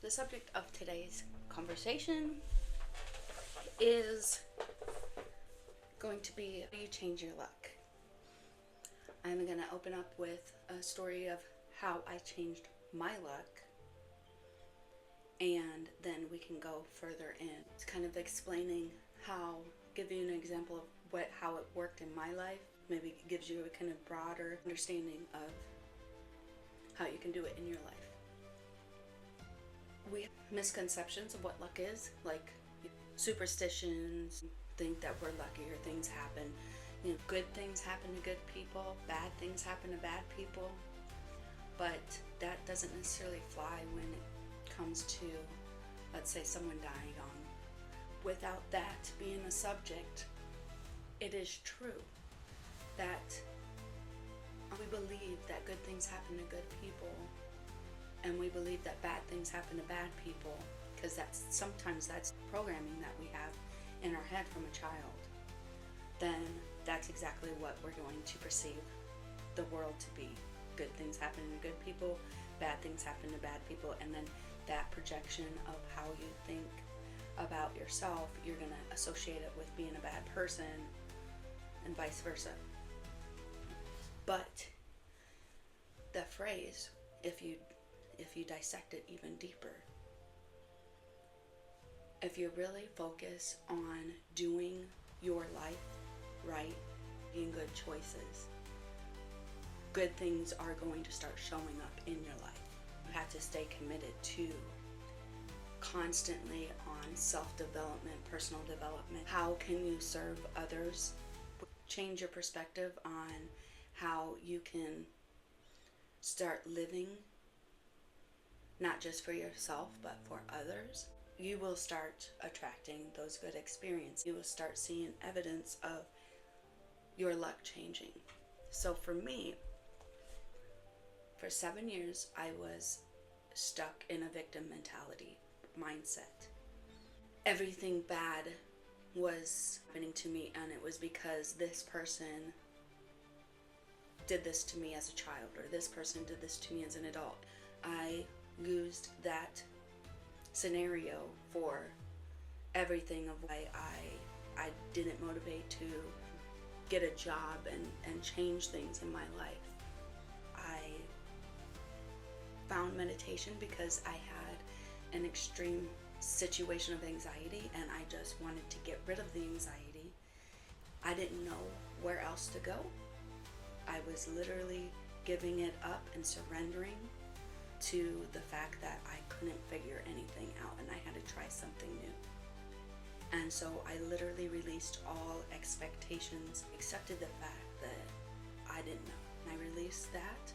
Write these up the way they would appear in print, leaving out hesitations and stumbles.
The subject of today's conversation is going to be how you change your luck. I'm going to open up with a story of how I changed my luck, and then we can go further in. It's kind of explaining how, give you an example of how it worked in my life. Maybe it gives you a kind of broader understanding of how you can do it in your life. We have misconceptions of what luck is, like superstitions, think that we're lucky or things happen. Good things happen to good people, bad things happen to bad people, but that doesn't necessarily fly when it comes to, let's say, someone dying on. Without that being a subject, it is true that we believe that good things happen to good people, and we believe that bad things happen to bad people, because sometimes that's programming that we have in our head from a child. Then that's exactly what we're going to perceive the world to be. Good things happen to good people, bad things happen to bad people, and then that projection of how you think about yourself, you're going to associate it with being a bad person, and vice versa. But the phrase, if you dissect it even deeper, if you really focus on doing your life right, making good choices, good things are going to start showing up in your life. You have to stay committed to constantly on self-development, personal development. How can you serve others? Change your perspective on how you can start living not just for yourself but for others. You will start attracting those good experiences. You will start seeing evidence of your luck changing. So for me, for 7 years, I was stuck in a victim mentality mindset. Everything bad was happening to me, and it was because this person did this to me as a child, or this person did this to me as an adult. I used that scenario for everything of why I didn't motivate to get a job and change things in my life. I found meditation because I had an extreme situation of anxiety, and I just wanted to get rid of the anxiety. I didn't know where else to go. I was literally giving it up and surrendering to the fact that I couldn't figure anything out and I had to try something new. And so I literally released all expectations, accepted the fact that I didn't know. And I released that.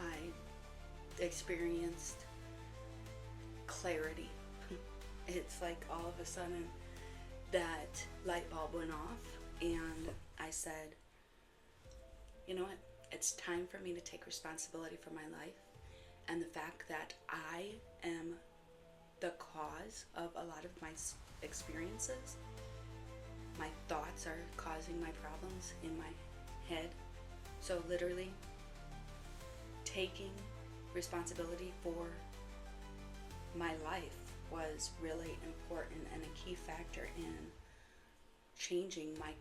I experienced clarity. It's like all of a sudden that light bulb went off, and I said, you know what? It's time for me to take responsibility for my life, and the fact that I am the cause of a lot of my experiences. My thoughts are causing my problems in my head. So literally taking responsibility for my life was really important and a key factor in changing my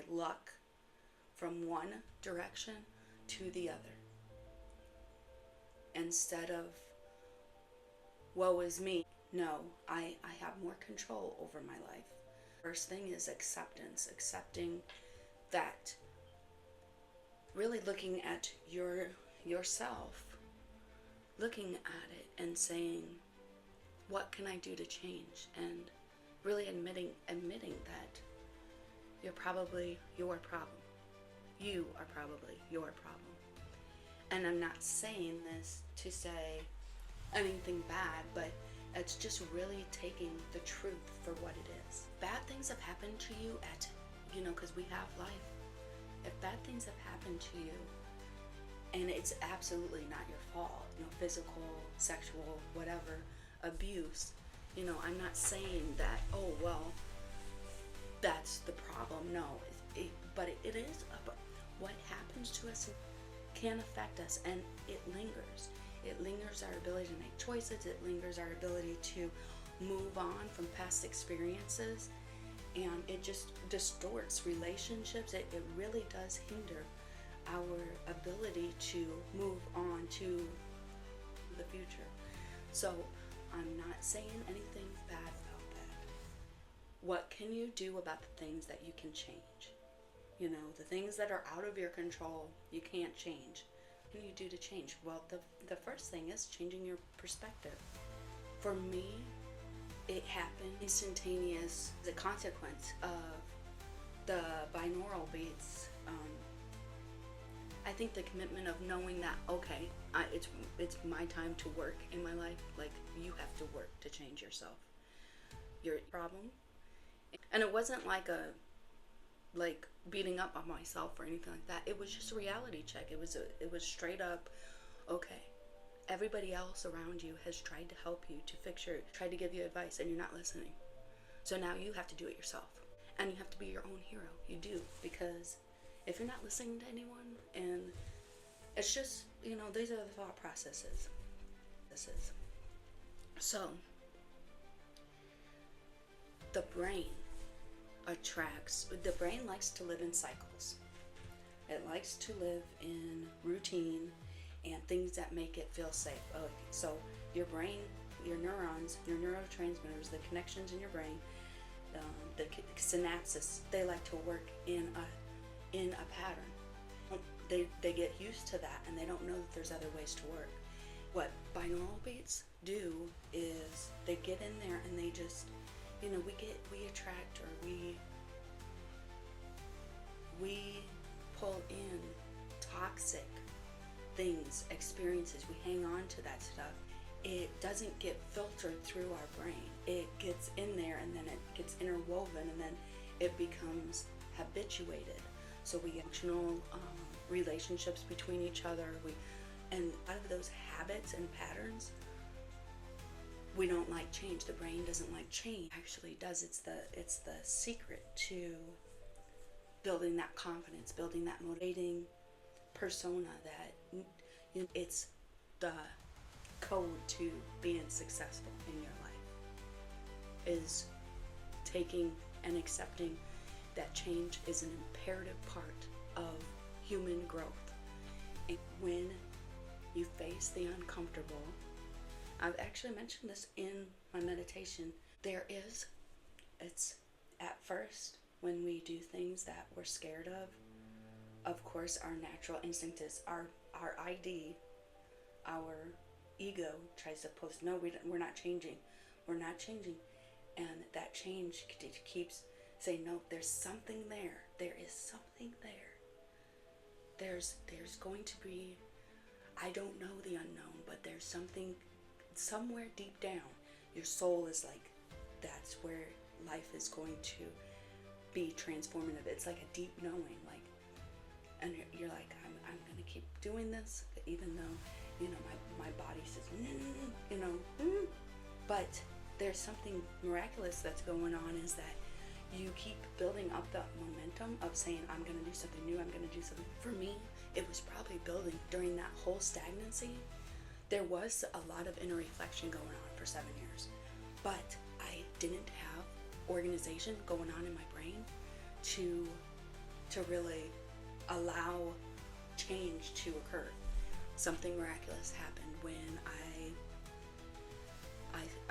luck from one direction to the other. Instead of woe is me, no, I have more control over my life. First thing is acceptance, accepting that, really looking at yourself, looking at it and saying, what can I do to change? And really admitting that you're probably your problem. You are probably your problem. And I'm not saying this to say anything bad, but it's just really taking the truth for what it is. Bad things have happened to you because we have life. If bad things have happened to you, and it's absolutely not your fault, physical, sexual, whatever, abuse, I'm not saying that, oh, well, that's the problem. No, but it is. What happens to us can affect us, and it lingers. It lingers our ability to make choices. It lingers our ability to move on from past experiences, and it just distorts relationships. It really does hinder our ability to move on to the future. So I'm not saying anything bad about that. What can you do about the things that you can change? You know, the things that are out of your control, you can't change. What can you do to change? Well, the first thing is changing your perspective. For me, it happened instantaneous, the consequence of the binaural beats. I think the commitment of knowing that, okay, it's my time to work in my life. Like, you have to work to change yourself. Your problem. And it wasn't like beating up on myself or anything like that. It was just a reality check. It was straight up, okay, everybody else around you has tried to help you to tried to give you advice, and you're not listening. So now you have to do it yourself. And you have to be your own hero. You do, because if you're not listening to anyone, and it's just, you know, these are the thought processes. So the brain likes to live in cycles. It likes to live in routine and things that make it feel safe. Okay, so your brain, your neurons, your neurotransmitters, the connections in your brain, the synapses, they like to work in a pattern. They get used to that, and they don't know that there's other ways to work. What binaural beats do is they get in there, and they just, you know, we attract, or we pull in toxic things, experiences. We hang on to that stuff. It doesn't get filtered through our brain. It gets in there, and then it gets interwoven, and then it becomes habituated. So we have functional relationships between each other. And out of those habits and patterns, we don't like change. The brain doesn't like change. It actually does. It's the secret to building that confidence, building that motivating persona. That, you know, it's the code to being successful in your life, is taking and accepting that change is an imperative part of human growth. And when you face the uncomfortable, I've actually mentioned this in my meditation, it's at first when we do things that we're scared of course our natural instinct is our ID, our ego tries to post, no, we're not changing. And that change keeps saying, no, there's something there. There is something there. There's going to be, I don't know the unknown, but there's something somewhere deep down. Your soul is like, that's where life is going to be transformative. It's like a deep knowing, like, and you're like, I'm gonna keep doing this, even though, you know, my body says, you know, but there's something miraculous that's going on, is that you keep building up the momentum of saying, I'm going to do something new, I'm going to do something. For me, it was probably building during that whole stagnancy. There was a lot of inner reflection going on for 7 years, but I didn't have organization going on in my brain to really allow change to occur. Something miraculous happened when I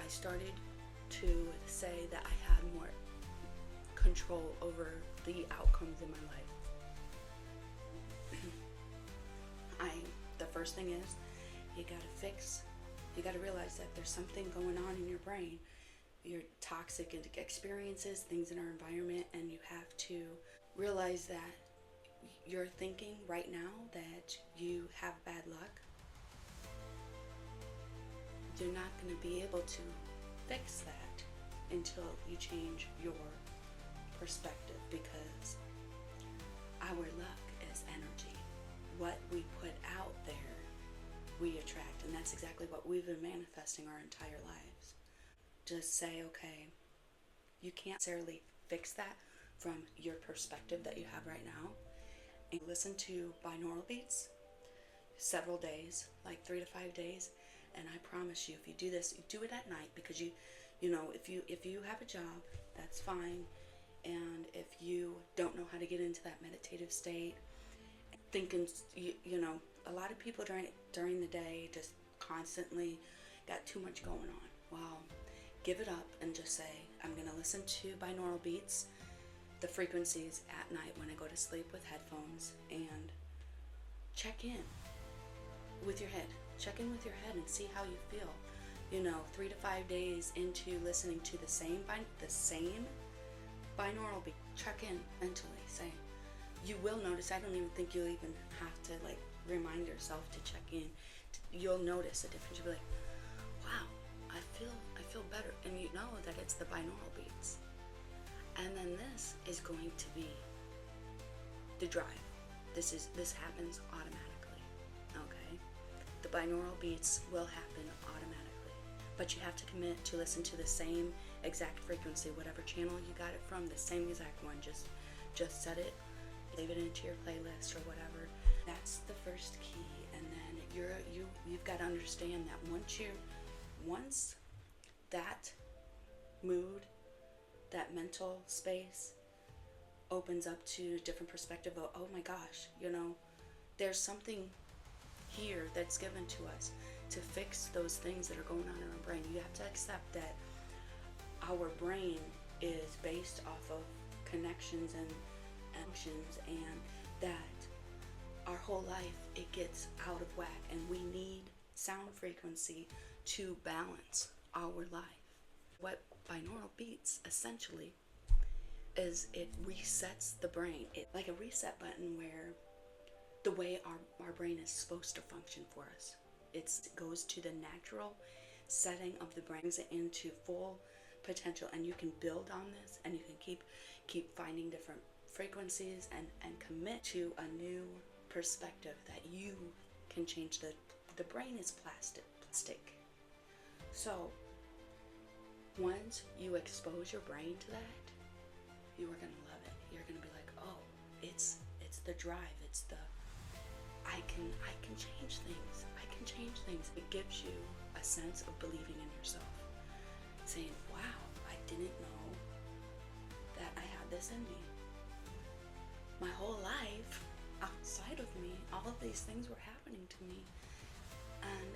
started to say that I had more control over the outcomes in my life. The first thing is, you gotta realize that there's something going on in your brain, your toxic experiences, things in our environment, and you have to realize that you're thinking right now that you have bad luck. You're not going to be able to fix that until you change your perspective, because our luck is energy. What we put out there, we attract, and that's exactly what we've been manifesting our entire lives. Just say, okay, you can't necessarily fix that from your perspective that you have right now. And listen to binaural beats, several days, like 3 to 5 days. And I promise you, if you do this, you do it at night, because you know, if you have a job, that's fine. And if you don't know how to get into that meditative state, thinking, you know, a lot of people during the day just constantly got too much going on. Well, give it up and just say, I'm going to listen to binaural beats, the frequencies at night when I go to sleep with headphones, and check in with your head. Check in with your head and see how you feel. You know, 3 to 5 days into listening to the same binaural beat, check in mentally. Say, you will notice. I don't even think you'll even have to like remind yourself to check in. You'll notice a difference. You'll be like, wow, I feel better, and you know that it's the binaural beats. And then this is going to be the drive. This happens automatically. Okay, the binaural beats will happen automatically, but you have to commit to listen to the same exact frequency, whatever channel you got it from, the same exact one. Just set it, save it into your playlist or whatever. That's the first key. And then you've got to understand that once that mood, that mental space opens up to a different perspective of, oh my gosh, you know, there's something here that's given to us to fix those things that are going on in our brain. You have to accept that our brain is based off of connections and functions, and that our whole life it gets out of whack, and we need sound frequency to balance our life. What binaural beats essentially is, it resets the brain. It's like a reset button where the way our brain is supposed to function for us. It goes to the natural setting of the brain, brings it into full potential, and you can build on this, and you can keep finding different frequencies and commit to a new perspective that you can change. The brain is plastic. So once you expose your brain to that, you are gonna love it. You're gonna be like, oh, it's the drive. It's the I can change things. I can change things. It gives you a sense of believing in yourself, saying, wow, I didn't know that I had this in me. My whole life, outside of me, all of these things were happening to me. And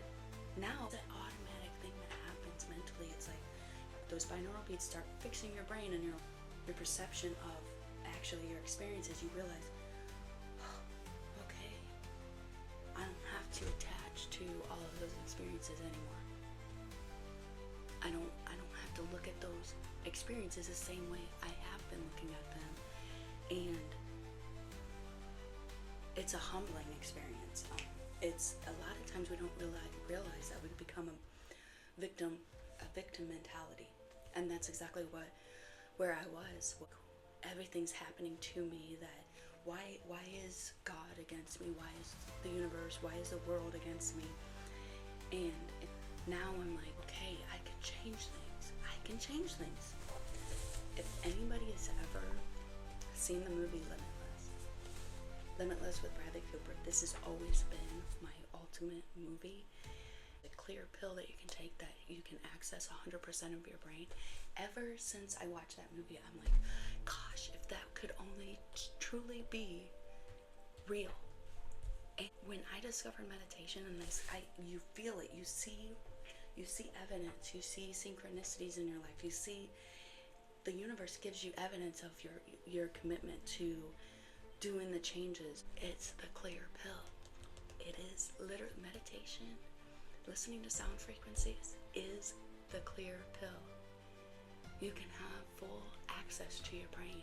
now that automatic thing that happens mentally, it's like those binaural beats start fixing your brain and your perception of actually your experiences. You realize, oh, okay, I don't have to attach to all of those experiences anymore. I don't have to look at those experiences the same way I have been looking at them. And it's a humbling experience. It's a lot of times we don't realize that we become a victim mentality, and that's exactly where I was. Everything's happening to me. That why is God against me? Why is the universe? Why is the world against me? And now I'm like, okay, I can change things. I can change things. If anybody has ever seen the movie Limitless with Bradley Cooper, this has always been my ultimate movie. The clear pill that you can take, that you can access 100% of your brain. Ever since I watched that movie, I'm like, gosh, if that could only truly be real. And when I discovered meditation, and you feel it, you see evidence, you see synchronicities in your life, you see the universe gives you evidence of your commitment to doing the changes. It's the clear pill. It is literally meditation. Listening to sound frequencies is the clear pill. You can have full access to your brain.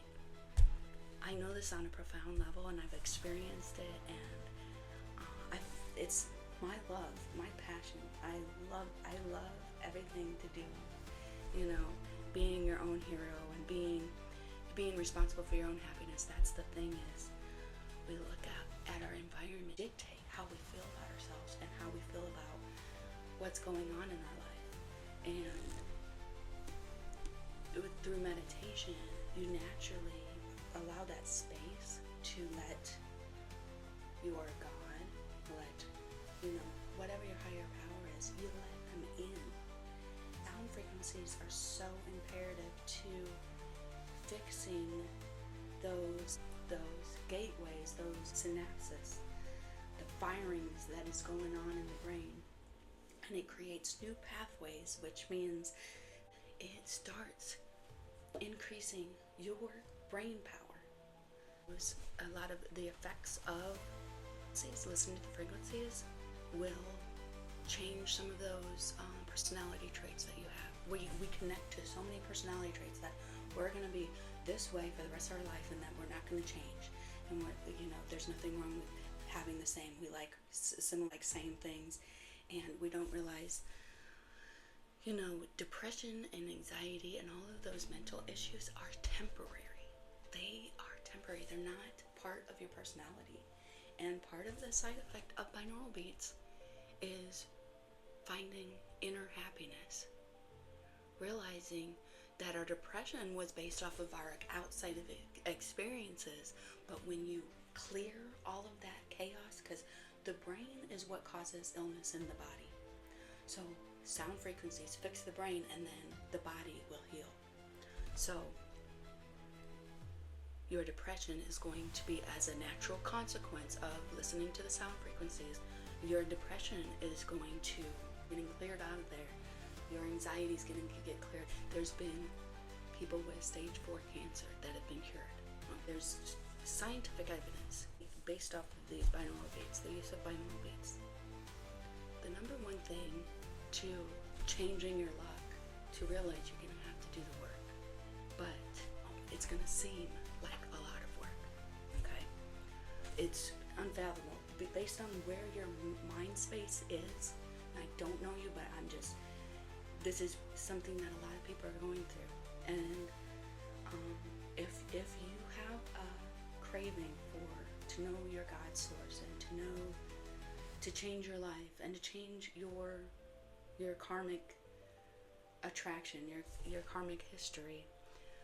I know this on a profound level, and I've experienced it, and it's my love, my passion. I love everything to do, you know, being your own hero and being responsible for your own happiness. That's the thing, is we look at our environment, dictate how we feel about ourselves and how we feel about what's going on in our life. And through meditation, you naturally allow that space to let your God, let whatever your higher power is, you let them in. Sound frequencies are so imperative to fixing those gateways, those synapses, the firings that is going on in the brain. And it creates new pathways, which means it starts increasing your brain power. A lot of the effects of listening to the frequencies will change some of those personality traits that you have. We connect to so many personality traits that we're going to be this way for the rest of our life, and that we're not going to change. And there's nothing wrong with having the same. We like similar, like same things, and we don't realize, depression and anxiety and all of those mental issues are temporary. They are temporary. They're not part of your personality. And part of the side effect of binaural beats is finding inner happiness. Realizing that our depression was based off of our outside of experiences, but when you clear all of that chaos, because the brain is what causes illness in the body. So sound frequencies fix the brain, and then the body will heal. So your depression is going to be as a natural consequence of listening to the sound frequencies. Your depression is going to getting cleared out of there. Your anxiety is going to get cleared. There's been people with stage 4 cancer that have been cured. There's scientific evidence based off of these binaural beats, the use of binaural beats. The number one thing to changing your luck, to realize you're going to have to do the work, but it's going to seem like a lot of work, okay? It's unfathomable based on where your mind space is. I don't know you, but this is something that a lot of people are going through. And if you have a craving to know your God source, and to change your life, and to change your karmic attraction, your karmic history,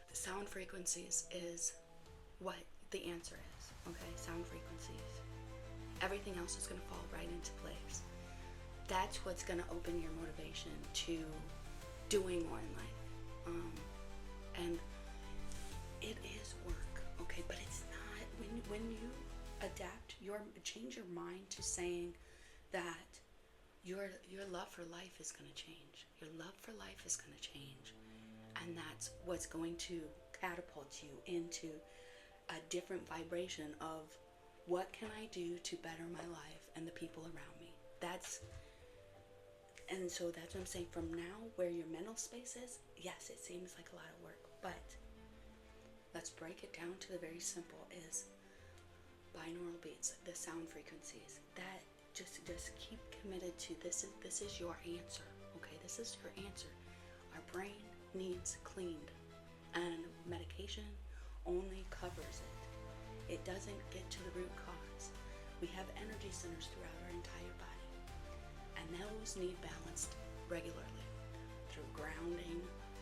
the sound frequencies is what the answer is. Okay, sound frequencies. Everything else is going to fall right into place. That's what's going to open your motivation to doing more in life. And it is work, okay, but it's not, when you change your mind to saying that your love for life is going to change. Your love for life is going to change. And that's what's going to catapult you into a different vibration of what can I do to better my life and the people around me. And so that's what I'm saying. From now, where your mental space is, yes, it seems like a lot of work, but let's break it down to the very simple is binaural beats, the sound frequencies. That just keep committed to this is your answer. Okay, this is your answer. Our brain needs cleaned, and medication only covers it. It doesn't get to the root cause. We have energy centers throughout our entire body, and those need balanced regularly through grounding,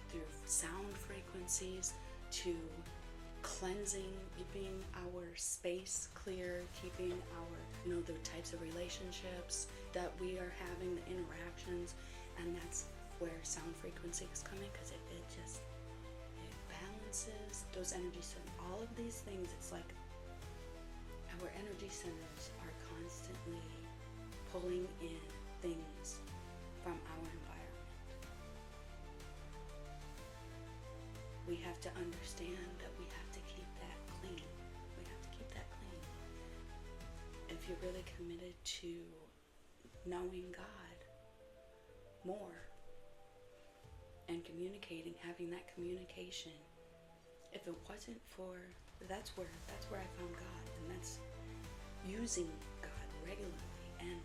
through sound frequencies, to cleansing, keeping our space clear, keeping our, the types of relationships that we are having, the interactions, and that's where sound frequency is coming, because it balances those energy centers. All of these things, it's like our energy centers are constantly pulling in things from our environment. We have to understand that we have to keep that clean. We have to keep that clean. If you're really committed to knowing God more and communicating, having that communication, if it wasn't for, that's where I found God, and that's using God regularly, and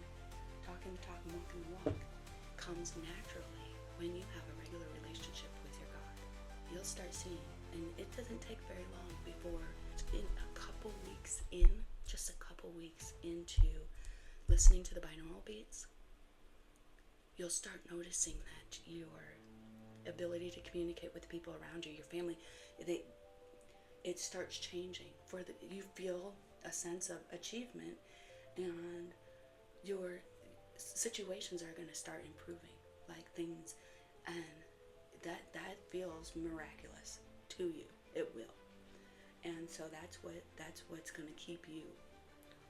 talking the talk and walking the walk comes naturally when you have a regular relationship with your God. You'll start seeing, and it doesn't take very long before, in just a couple weeks into listening to the binaural beats, you'll start noticing that your ability to communicate with the people around you, your family, it starts changing. You feel a sense of achievement, and situations are going to start improving, like things, and that feels miraculous to you. It will. And so that's what's going to keep you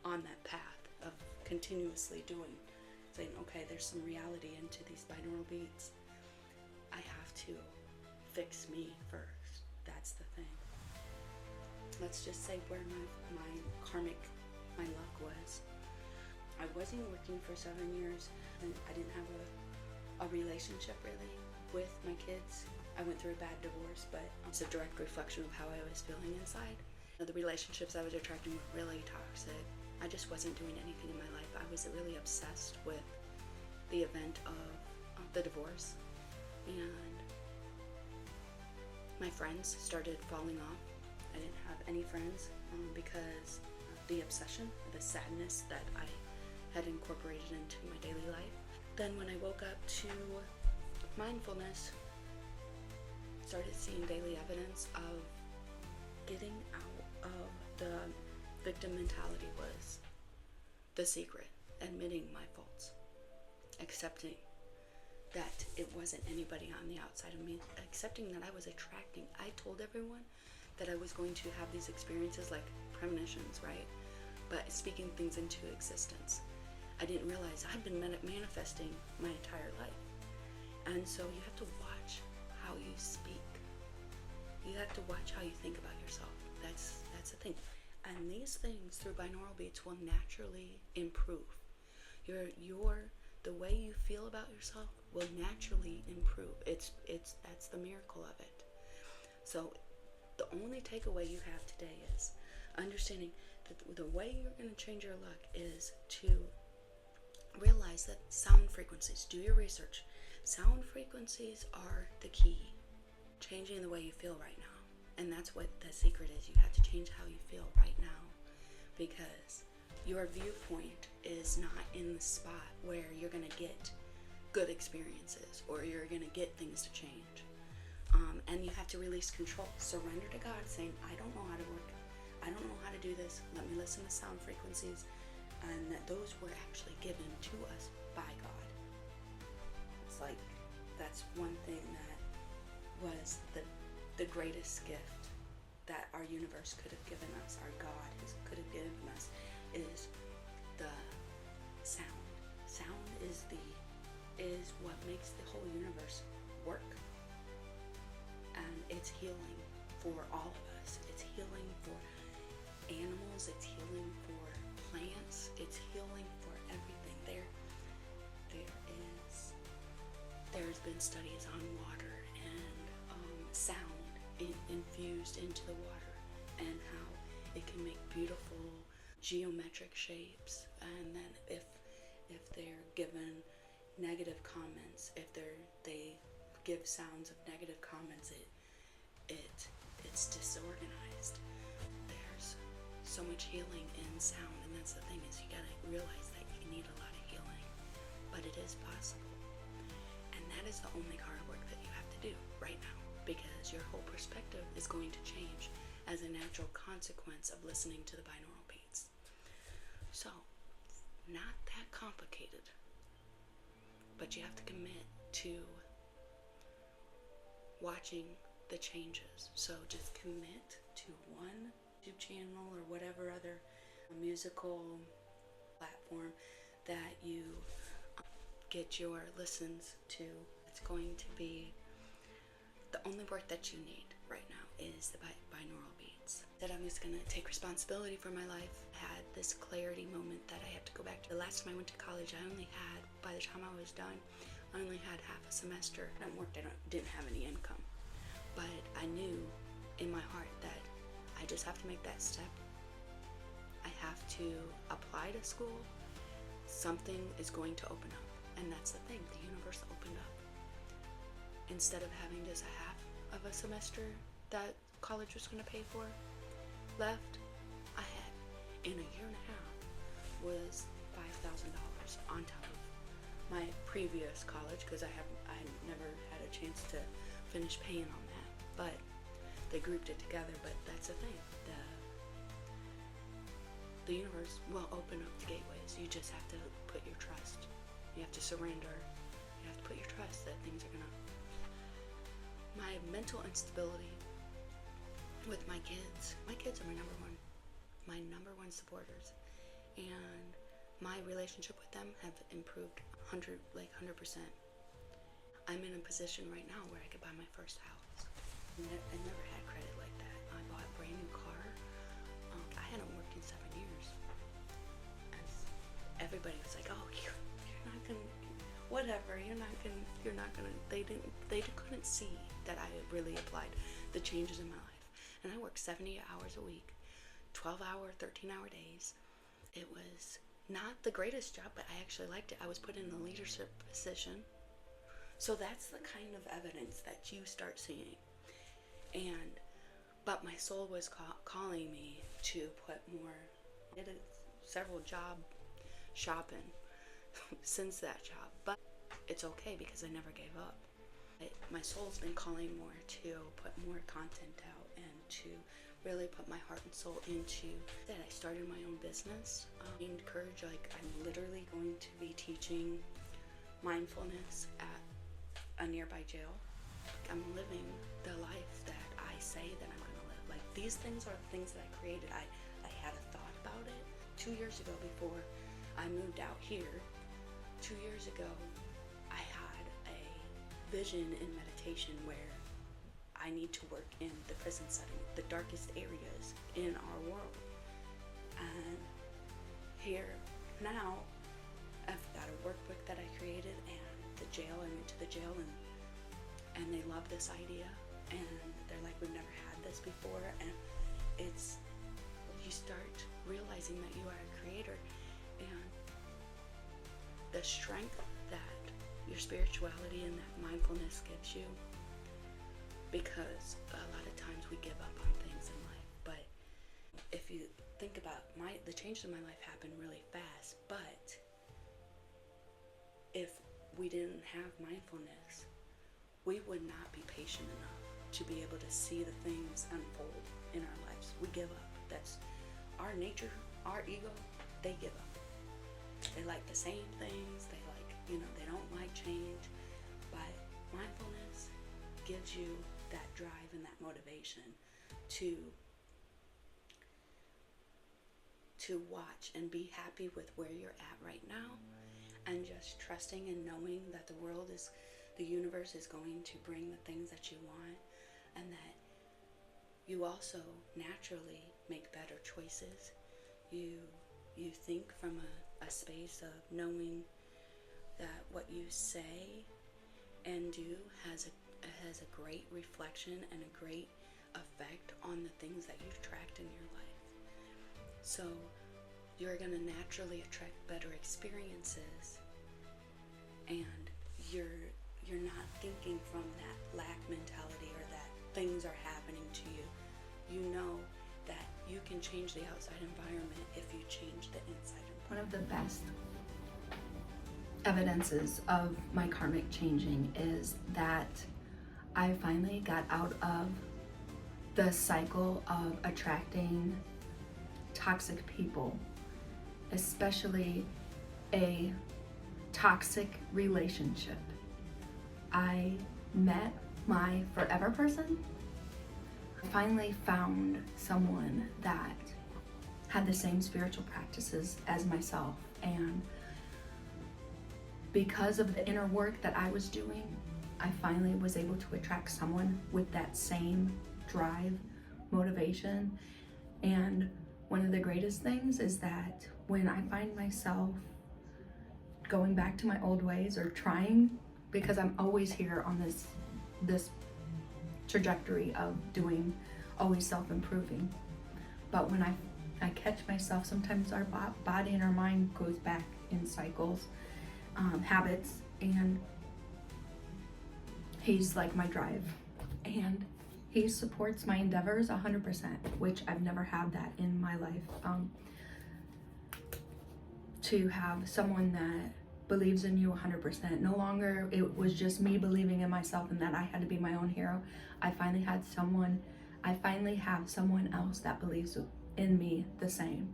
on that path of continuously doing, saying, okay, there's some reality into these binaural beats. I have to fix me first. That's the thing. Let's just say where my luck was. I wasn't working for 7 years, and I didn't have a relationship really with my kids. I went through a bad divorce, but it's a direct reflection of how I was feeling inside. The relationships I was attracting were really toxic. I just wasn't doing anything in my life. I was really obsessed with the event of the divorce, and my friends started falling off. I didn't have any friends because of the obsession, the sadness that I had incorporated into my daily life. Then when I woke up to mindfulness, started seeing daily evidence of getting out of the victim mentality was the secret. Admitting my faults, accepting that it wasn't anybody on the outside of me, accepting that I was attracting. I told everyone that I was going to have these experiences like premonitions, right? But speaking things into existence. I didn't realize I'd been manifesting my entire life. And so you have to watch how you speak. You have to watch how you think about yourself. That's the thing. And these things through binaural beats will naturally improve. The way you feel about yourself will naturally improve. That's the miracle of it. So the only takeaway you have today is understanding that the way you're going to change your luck is to realize that sound frequencies, do your research. Sound frequencies are the key. Changing the way you feel right now. And that's what the secret is. You have to change how you feel right now, because your viewpoint is not in the spot where you're going to get good experiences or you're going to get things to change. And you have to release control. Surrender to God, saying, I don't know how to work. I don't know how to do this. Let me listen to sound frequencies. And that those were actually given to us by God. It's like, that's one thing that was the greatest gift that our universe could have given us, our God could have given us, is the sound. Sound is what makes the whole universe work. And it's healing for all of us. It's healing for animals, it's healing for plants, it's healing for everything. There's been studies on water and sound infused into the water, and how it can make beautiful geometric shapes. And then if they're given negative comments, if they give sounds of negative comments, it's disorganized. There's so much healing in sound, and that's the thing, is you gotta realize that you need a lot of healing, but it is possible. And that is the only hard work that you have to do right now, because your whole perspective is going to change as a natural consequence of listening to the binaural beats. So, not that complicated, but you have to commit to watching the changes. So just commit to one YouTube channel or whatever other musical platform that you get your listens to. It's going to be the only work that you need right now is the binaural beats. That I'm just going to take responsibility for my life. I had this clarity moment that I had to go back to. The last time I went to college, I only had, by the time I was done, I only had half a semester. I worked, I didn't have any income. But I knew in my heart that I just have to make that step. I have to apply to school. Something is going to open up. And that's the thing, the universe opened up. Instead of having just a half of a semester that college was going to pay for left, I had, in a year and a half, was $5,000 on top of my previous college, because I never had a chance to finish paying on that. But they grouped it together. But that's the thing, the universe will open up the gateways. You just have to put your trust You have to surrender. You have to put your trust that things are gonna. My mental instability with my kids. My kids are my number one supporters, and my relationship with them have improved 100%. I'm in a position right now where I could buy my first house. I never had credit like that. I bought a brand new car. I hadn't worked in 7 years. Everybody was like, "Oh, you're not gonna, whatever. You're not gonna." They couldn't see that I had really applied the changes in my life. And I worked 70 hours a week, 12-hour, 13-hour days. It was not the greatest job, but I actually liked it. I was put in a leadership position. So that's the kind of evidence that you start seeing. But my soul was calling me to put more. I did several job shopping since that job, but it's okay because I never gave up. My soul's been calling more to put more content out and to really put my heart and soul into that. I started my own business. Gained courage, like I'm literally going to be teaching mindfulness at a nearby jail. I'm living the life that I say that I'm going to live. Like, these things are the things that I created. I had a thought about it 2 years ago before I moved out here. 2 years ago, I had a vision in meditation where I need to work in the prison setting, the darkest areas in our world. And here now, I've got a workbook that I created, and the jail, I went to the jail, and they love this idea, and they're like, "We've never had this before." And it's, you start realizing that you are a creator, and the strength that your spirituality and that mindfulness gives you, because a lot of times we give up on things in life. But if you think about the changes in my life happened really fast, but if we didn't have mindfulness, we would not be patient enough to be able to see the things unfold in our lives. We give up. That's our nature, our ego. They give up. They like the same things. They they don't like change. But mindfulness gives you that drive and that motivation to watch and be happy with where you're at right now, and just trusting and knowing that the universe is going to bring the things that you want, and that you also naturally make better choices. You think from a space of knowing that what you say and do has a great reflection and a great effect on the things that you attract in your life. So you're going to naturally attract better experiences, and you're not thinking from that lack mentality or that things are happening to you. You know that you can change the outside environment if you change the inside environment. One of the best evidences of my karmic changing is that I finally got out of the cycle of attracting toxic people, especially a toxic relationship. I met my forever person. I finally found someone that had the same spiritual practices as myself, and because of the inner work that I was doing, I finally was able to attract someone with that same drive, motivation. And one of the greatest things is that when I find myself going back to my old ways or trying, because I'm always here on this trajectory of doing, always self-improving. But when I catch myself, sometimes our body and our mind goes back in cycles, habits, and he's like my drive, and he supports my endeavors 100%, which I've never had that in my life. To have someone that believes in you 100%. No longer it was just me believing in myself and that I had to be my own hero. I finally have someone else that believes in me the same,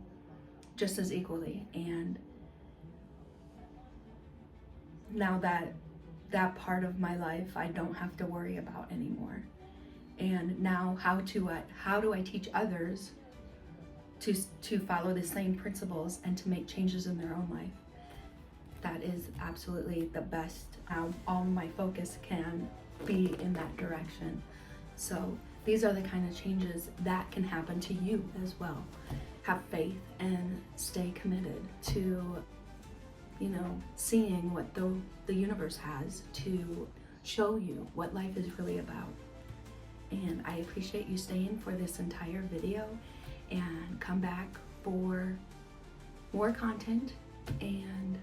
just as equally. And now that that part of my life I don't have to worry about anymore. And now how do I teach others to follow the same principles and to make changes in their own life? That is absolutely the best. All my focus can be in that direction. So these are the kind of changes that can happen to you as well. Have faith and stay committed to, seeing what the universe has to show you what life is really about. And I appreciate you staying for this entire video, and come back for more content. And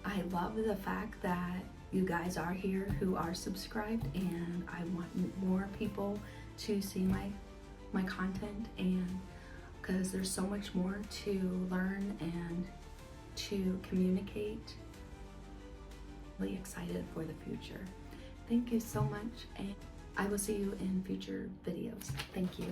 I love the fact that you guys are here who are subscribed, and I want more people to see my content, and because there's so much more to learn and to communicate. Really excited for the future. Thank you so much, and I will see you in future videos. Thank you.